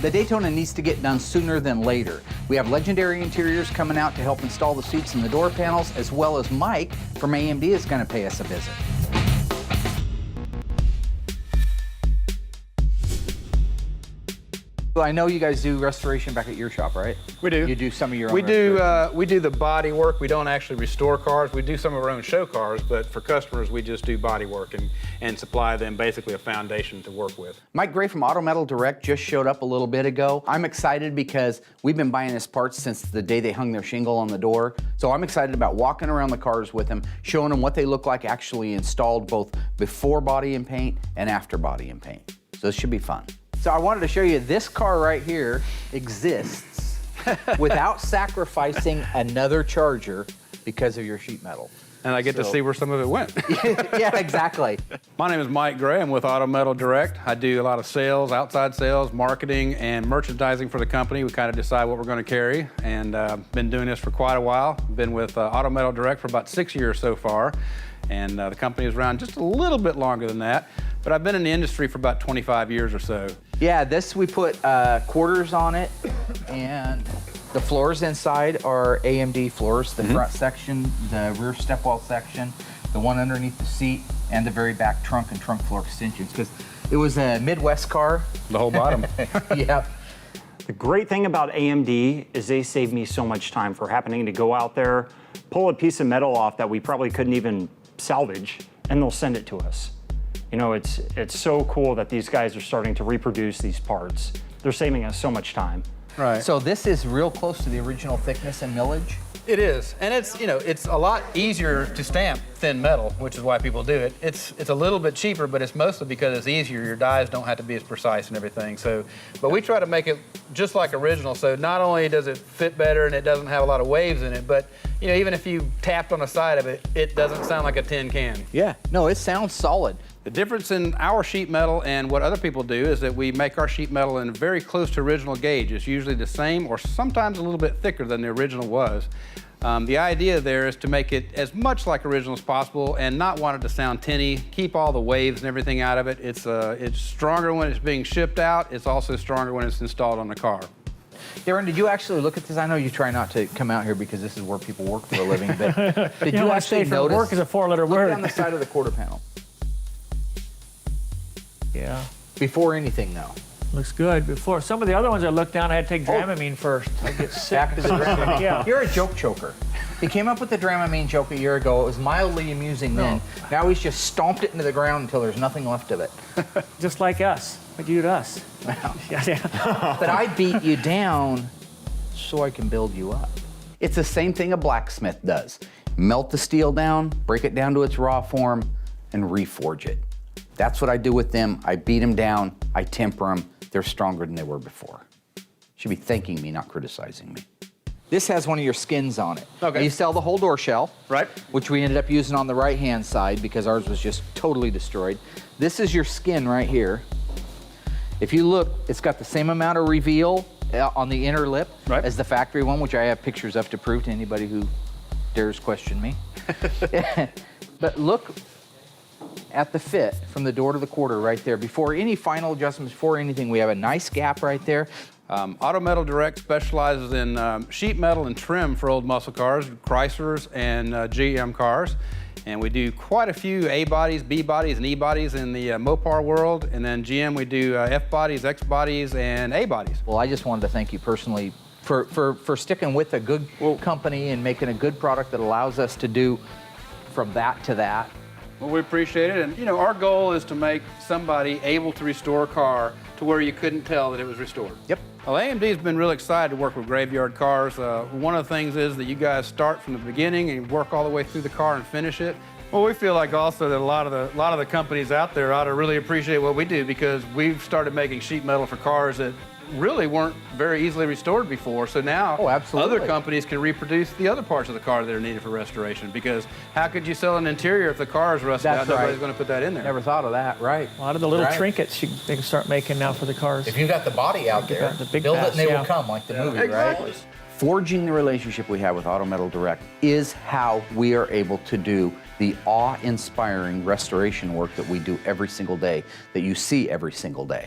The Daytona needs to get done sooner than later. We have Legendary Interiors coming out to help install the seats and the door panels, as well as Mike from AMD is going to pay us a visit. Well, I know you guys do restoration back at your shop, right? We do. You do some of your own We restoration. do the body work. We don't actually restore cars. We do some of our own show cars, but for customers, we just do body work and supply them basically a foundation to work with. Mike Gray from Auto Metal Direct just showed up a little bit ago. I'm excited because we've been buying his parts since the day they hung their shingle on the door. So I'm excited about walking around the cars with him, showing them what they look like actually installed both before body and paint and after body and paint. So this should be fun. So I wanted to show you this car right here exists without sacrificing another charger because of your sheet metal. And I get to see where some of it went. Yeah, exactly. My name is Mike Gray. I'm with Auto Metal Direct. I do a lot of sales, outside sales, marketing, and merchandising for the company. We kind of decide what we're going to carry, and been doing this for quite a while. Been with Auto Metal Direct for about 6 years so far, and the company is around just a little bit longer than that. But I've been in the industry for about 25 years or so. Yeah, this we put quarters on it, and the floors inside are AMD floors, the front section, the rear stepwell section, the one underneath the seat, and the very back trunk and trunk floor extensions, because it was a Midwest car. The whole bottom. Yep. The great thing about AMD is they save me so much time for happening to go out there, pull a piece of metal off that we probably couldn't even salvage, and they'll send it to us. You know, it's so cool that these guys are starting to reproduce these parts. They're saving us so much time. Right. So this is real close to the original thickness and millage. It is, and it's, you know, it's a lot easier to stamp thin metal, which is why people do it. It's a little bit cheaper, but it's mostly because it's easier. Your dies don't have to be as precise and everything. So, but we try to make it just like original. So not only does it fit better and it doesn't have a lot of waves in it, but you know, even if you tapped on the side of it, it doesn't sound like a tin can. Yeah. No, it sounds solid. The difference in our sheet metal and what other people do is that we make our sheet metal in very close to original gauge. It's usually the same or sometimes a little bit thicker than the original was. The idea there is to make it as much like original as possible and not want it to sound tinny, keep all the waves and everything out of it. It's stronger when it's being shipped out. It's also stronger when it's installed on the car. Darren, did you actually look at this? I know you try not to come out here because this is where people work for a living, but did you actually notice? Work is a four-letter word. Look down the side of the quarter panel. Yeah. Before anything, though. Looks good. Before some of the other ones I looked down, I had to take Dramamine first. I get sick. Back to the Dramamine. Yeah. You're a joke choker. He came up with the Dramamine joke a year ago. It was mildly amusing then. Now he's just stomped it into the ground until there's nothing left of it. Just like us. What you do to us. Yeah. But I beat you down so I can build you up. It's the same thing a blacksmith does. Melt the steel down, break it down to its raw form, and reforge it. That's what I do with them. I beat them down, I temper them. They're stronger than they were before. Should be thanking me, not criticizing me. This has one of your skins on it. Okay. Now you sell the whole door shell, Right. which we ended up using on the right-hand side because ours was just totally destroyed. This is your skin right here. If you look, it's got the same amount of reveal on the inner lip as the factory one, which I have pictures of to prove to anybody who dares question me. But look at the fit from the door to the quarter right there. Before any final adjustments, before anything, we have a nice gap right there. Auto Metal Direct specializes in sheet metal and trim for old muscle cars, Chryslers and GM cars. And we do quite a few A bodies, B bodies, and E bodies in the Mopar world. And then GM, we do F bodies, X bodies, and A bodies. Well, I just wanted to thank you personally for sticking with a good company and making a good product that allows us to do from that to that. Well, we appreciate it. And, you know, our goal is to make somebody able to restore a car to where you couldn't tell that it was restored. Yep. Well, AMD's been really excited to work with Graveyard Cars. One of the things is that you guys start from the beginning and work all the way through the car and finish it. Well, we feel like also that a lot of the companies out there ought to really appreciate what we do, because we've started making sheet metal for cars that really weren't very easily restored before. So now other companies can reproduce the other parts of the car that are needed for restoration, because how could you sell an interior if the car is rusted out? Nobody's going to put that in there. Never thought of that, right. A lot of the little trinkets they can start making now for the cars. If you got the body out there, the big build pass, it and they will come, like the movie, exactly. right? Forging the relationship we have with Auto Metal Direct is how we are able to do the awe-inspiring restoration work that we do every single day, that you see every single day.